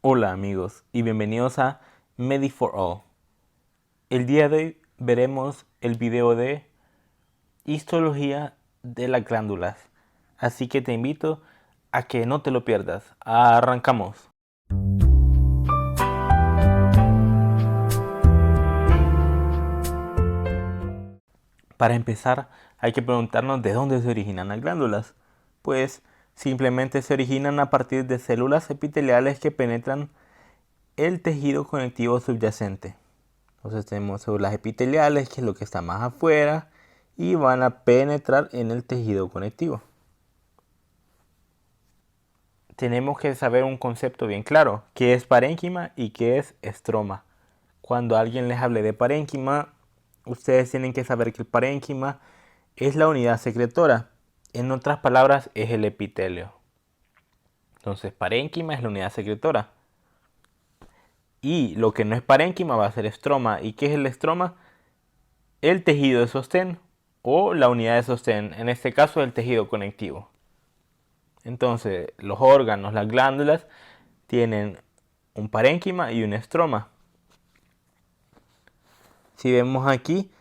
Hola amigos y bienvenidos a Medi4All. El día de hoy veremos el video de histología de las glándulas, así que te invito a que no te lo pierdas. Arrancamos. Para empezar, hay que preguntarnos de dónde se originan las glándulas. Pues simplemente se originan a partir de células epiteliales que penetran el tejido conectivo subyacente. Entonces tenemos células epiteliales, que es lo que está más afuera, y van a penetrar en el tejido conectivo. Tenemos que saber un concepto bien claro, qué es parénquima y qué es estroma. Cuando alguien les hable de parénquima, ustedes tienen que saber que el parénquima es la unidad secretora. En otras palabras, es el epitelio. Entonces, parénquima es la unidad secretora. Y lo que no es parénquima va a ser estroma. ¿Y qué es el estroma? El tejido de sostén o la unidad de sostén, en este caso el tejido conectivo. Entonces, los órganos, las glándulas, tienen un parénquima y un estroma. Si vemos aquí,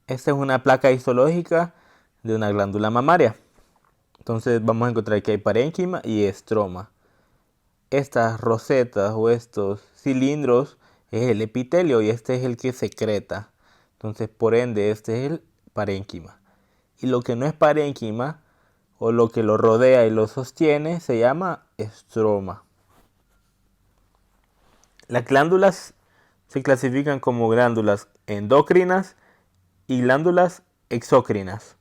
esta es una placa histológica de una glándula mamaria. Entonces vamos a encontrar que hay parénquima y estroma. Estas rosetas o estos cilindros es el epitelio y este es el que secreta. Entonces por ende este es el parénquima. Y lo que no es parénquima o lo que lo rodea y lo sostiene se llama estroma. Las glándulas se clasifican como glándulas endocrinas y glándulas exócrinas.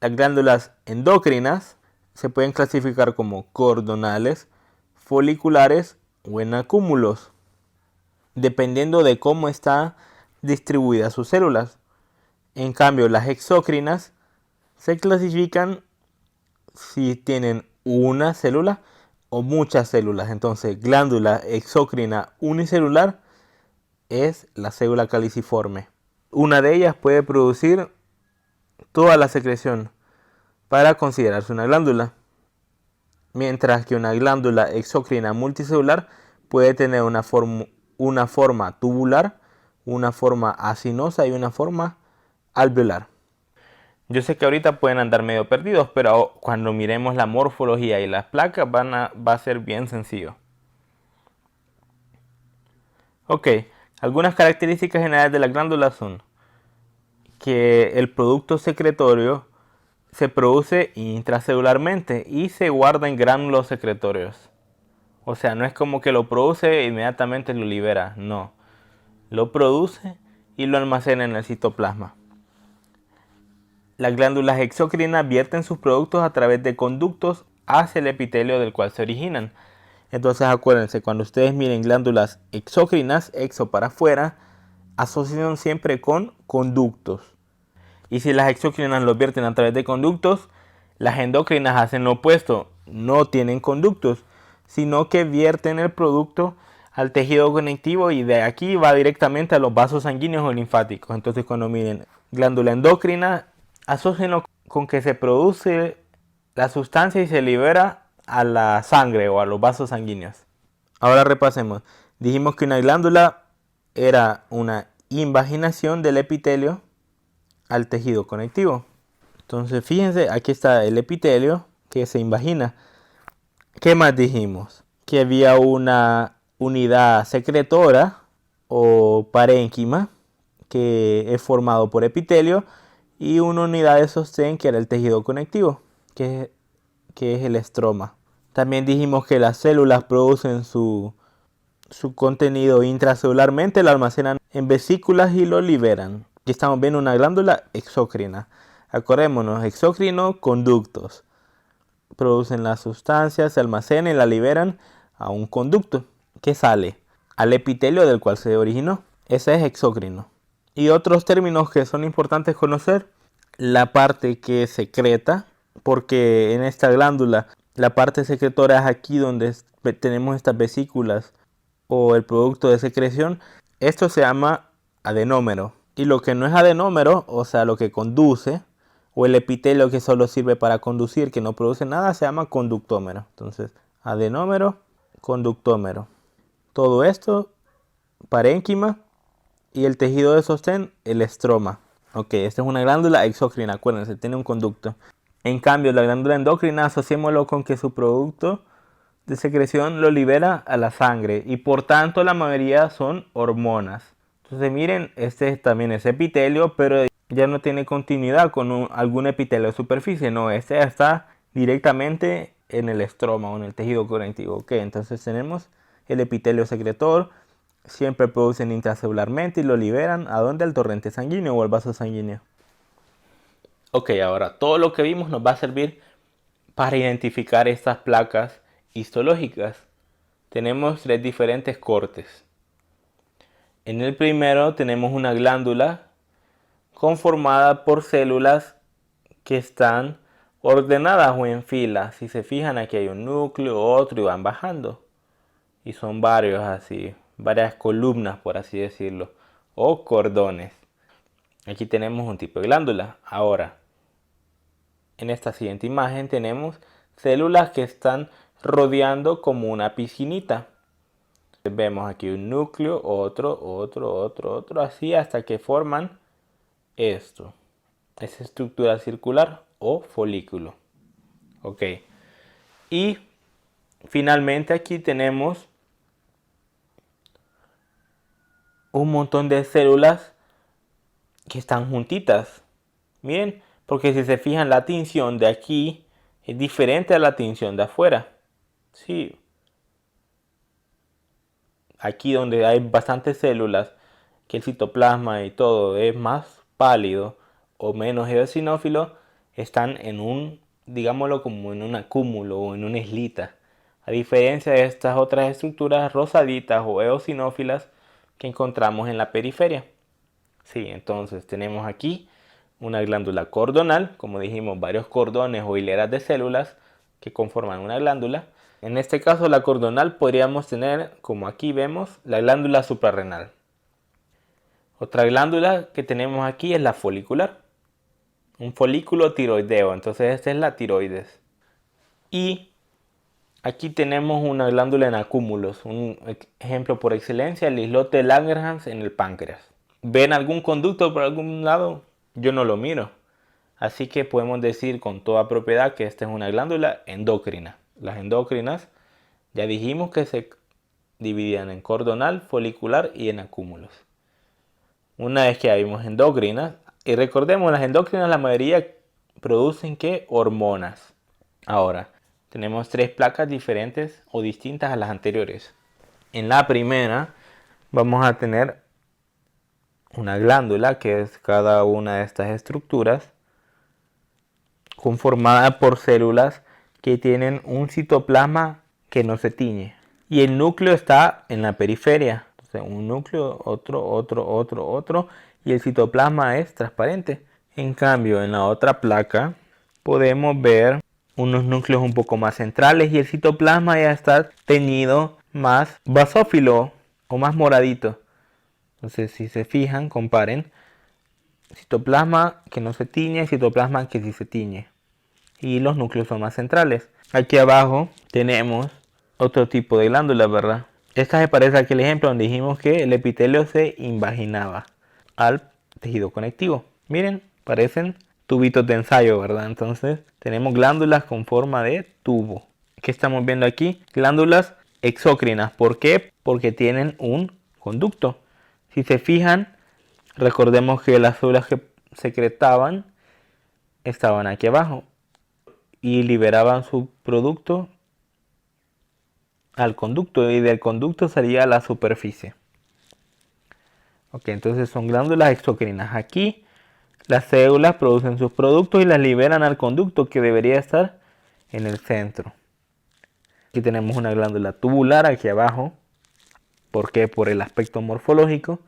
Las glándulas endocrinas se pueden clasificar como cordonales, foliculares o en acúmulos, dependiendo de cómo están distribuidas sus células. En cambio, las exócrinas se clasifican si tienen una célula o muchas células. Entonces, glándula exócrina unicelular es la célula caliciforme. Una de ellas puede producir toda la secreción para considerarse una glándula, mientras que una glándula exócrina multicelular puede tener una forma tubular, una forma acinosa y una forma alveolar. Yo sé que ahorita pueden andar medio perdidos, pero cuando miremos la morfología y las placas va a ser bien sencillo. Ok, algunas características generales de la glándula son que el producto secretorio se produce intracelularmente y se guarda en gránulos secretorios. O sea, no es como que lo produce e inmediatamente lo libera, no. Lo produce y lo almacena en el citoplasma. Las glándulas exócrinas vierten sus productos a través de conductos hacia el epitelio del cual se originan. Entonces acuérdense, cuando ustedes miren glándulas exócrinas, exo para afuera, asocian siempre con conductos. Y si las exócrinas los vierten a través de conductos, las endocrinas hacen lo opuesto, no tienen conductos, sino que vierten el producto al tejido conectivo y de aquí va directamente a los vasos sanguíneos o linfáticos. Entonces cuando miren glándula endocrina, asócienlo con que se produce la sustancia y se libera a la sangre o a los vasos sanguíneos. Ahora repasemos. Dijimos que una glándula era una invaginación del epitelio al tejido conectivo. Entonces fíjense, aquí está el epitelio que se invagina. ¿Qué más dijimos? Que había una unidad secretora o parénquima que es formado por epitelio y una unidad de sostén que era el tejido conectivo, que es el estroma. También dijimos que las células producen su contenido intracelularmente, lo almacenan en vesículas y lo liberan. Aquí estamos viendo una glándula exócrina. Acordémonos, exócrino, conductos. Producen la sustancia, se almacenan y la liberan a un conducto que sale al epitelio del cual se originó. Ese es exócrino. Y otros términos que son importantes conocer, la parte que secreta, porque en esta glándula la parte secretora es aquí donde tenemos estas vesículas o el producto de secreción. Esto se llama adenómero. Y lo que no es adenómero, o sea, lo que conduce, o el epitelio que solo sirve para conducir, que no produce nada, se llama conductómero. Entonces, adenómero, conductómero. Todo esto, parénquima, y el tejido de sostén, el estroma. Ok, esta es una glándula exócrina, acuérdense, tiene un conducto. En cambio, la glándula endocrina, asociémoslo con que su producto de secreción lo libera a la sangre y por tanto la mayoría son hormonas. Entonces miren, este también es epitelio, pero ya no tiene continuidad con algún epitelio de superficie, no, este ya está directamente en el estroma o en el tejido conectivo. Ok, entonces tenemos el epitelio secretor, siempre producen intracelularmente y lo liberan ¿a dónde? Al torrente sanguíneo o al vaso sanguíneo. Ok, ahora todo lo que vimos nos va a servir para identificar estas placas histológicas. Tenemos 3 diferentes cortes. En el primero tenemos una glándula conformada por células que están ordenadas o en fila. Si se fijan, aquí hay un núcleo, otro y van bajando. Y son varios así, varias columnas por así decirlo, o cordones. Aquí tenemos un tipo de glándula. Ahora, en esta siguiente imagen tenemos células que están rodeando como una piscinita. Vemos aquí un núcleo, otro, así hasta que forman esto. Es estructura circular o folículo. Ok. Y finalmente aquí tenemos un montón de células que están juntitas. Miren, porque si se fijan la tinción de aquí es diferente a la tinción de afuera. Sí. Aquí donde hay bastantes células, que el citoplasma y todo es más pálido o menos eosinófilo, están en un, digámoslo como en un acúmulo o en una islita. A diferencia de estas otras estructuras rosaditas o eosinófilas que encontramos en la periferia. Sí, entonces tenemos aquí una glándula cordonal, como dijimos, varios cordones o hileras de células que conforman una glándula. En este caso la cordonal podríamos tener, como aquí vemos, la glándula suprarrenal. Otra glándula que tenemos aquí es la folicular, un folículo tiroideo, entonces esta es la tiroides. Y aquí tenemos una glándula en acúmulos, un ejemplo por excelencia, el islote de Langerhans en el páncreas. ¿Ven algún conducto por algún lado? Yo no lo miro. Así que podemos decir con toda propiedad que esta es una glándula endocrina. Las endocrinas ya dijimos que se dividían en cordonal, folicular y en acúmulos. Una vez que ya vimos endocrinas, y recordemos, las endocrinas la mayoría producen ¿qué? Hormonas. Ahora, tenemos 3 placas diferentes o distintas a las anteriores. En la primera vamos a tener una glándula, que es cada una de estas estructuras, conformada por células que tienen un citoplasma que no se tiñe. Y el núcleo está en la periferia. Entonces, un núcleo, otro. Y el citoplasma es transparente. En cambio, en la otra placa podemos ver unos núcleos un poco más centrales y el citoplasma ya está teñido más basófilo o más moradito. Entonces, si se fijan, comparen. Citoplasma que no se tiñe, citoplasma que sí se tiñe. Y los núcleos son más centrales. Aquí abajo tenemos otro tipo de glándulas, ¿verdad? Esta se parece a aquel ejemplo donde dijimos que el epitelio se invaginaba al tejido conectivo. Miren, parecen tubitos de ensayo, ¿verdad? Entonces tenemos glándulas con forma de tubo. ¿Qué estamos viendo aquí? Glándulas exócrinas. ¿Por qué? Porque tienen un conducto. Si se fijan, recordemos que las células que secretaban estaban aquí abajo y liberaban su producto al conducto y del conducto salía a la superficie. Ok, entonces son glándulas exocrinas. Aquí las células producen sus productos y las liberan al conducto que debería estar en el centro. Aquí tenemos una glándula tubular aquí abajo. ¿Por qué? Por el aspecto morfológico.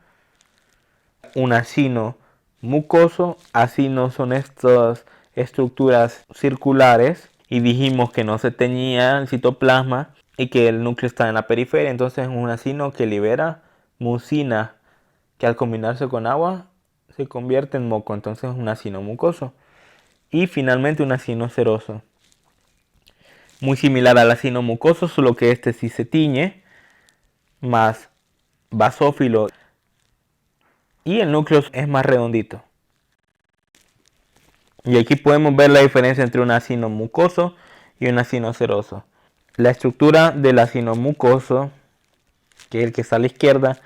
Un acino mucoso. Acino son estas estructuras circulares. Y dijimos que no se teñía el citoplasma y que el núcleo está en la periferia. Entonces es un acino que libera mucina, que al combinarse con agua se convierte en moco. Entonces es un acino mucoso. Y finalmente un acino seroso. muy similar al acino mucoso, solo que este sí se tiñe, más basófilo, y el núcleo es más redondito. Y aquí podemos ver la diferencia entre un acino mucoso y un acino seroso. La estructura del acino mucoso, que es el que está a la izquierda,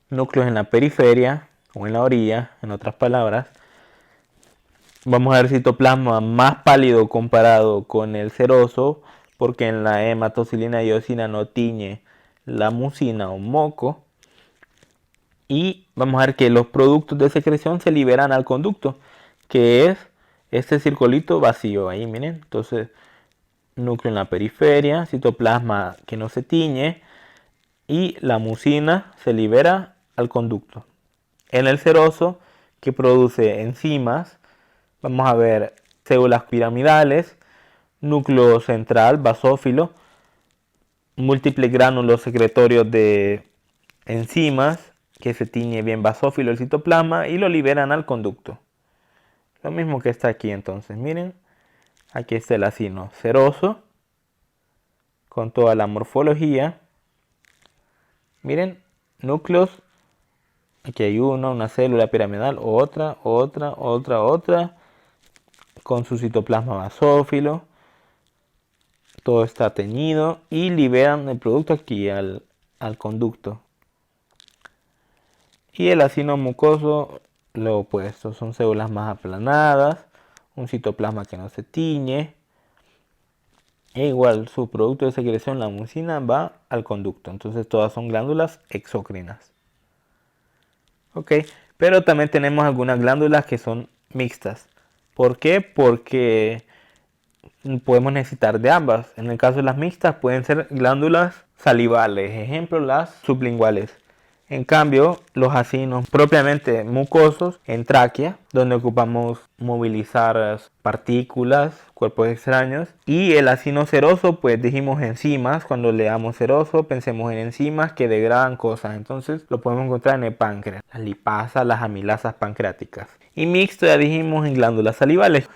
núcleos en la periferia o en la orilla, en otras palabras. Vamos a ver citoplasma más pálido comparado con el seroso, porque en la hematocilina y eosina no tiñe la mucina o moco. Y vamos a ver que los productos de secreción se liberan al conducto, que es este circulito vacío ahí, miren. Entonces, núcleo en la periferia, citoplasma que no se tiñe y la mucina se libera al conducto. En el seroso, que produce enzimas, vamos a ver células piramidales, núcleo central, basófilo, múltiples gránulos secretorios de enzimas, que se tiñe bien basófilo el citoplasma y lo liberan al conducto. Lo mismo que está aquí entonces, miren, aquí está el acino seroso, con toda la morfología. Miren, núcleos, aquí hay una célula piramidal, otra, con su citoplasma basófilo. Todo está teñido y liberan el producto aquí al conducto. Y el acino mucoso, lo opuesto, son células más aplanadas, un citoplasma que no se tiñe. E igual su producto de secreción, la mucina, va al conducto. Entonces todas son glándulas exocrinas. Ok, pero también tenemos algunas glándulas que son mixtas. ¿Por qué? Porque podemos necesitar de ambas. En el caso de las mixtas pueden ser glándulas salivales, ejemplo las sublinguales. En cambio, los acinos propiamente mucosos en tráquea, donde ocupamos movilizar partículas, cuerpos extraños. Y el acino seroso, pues dijimos enzimas, cuando leamos seroso pensemos en enzimas que degradan cosas. Entonces lo podemos encontrar en el páncreas, las lipasas, las amilasas pancreáticas. Y mixto ya dijimos en glándulas salivales.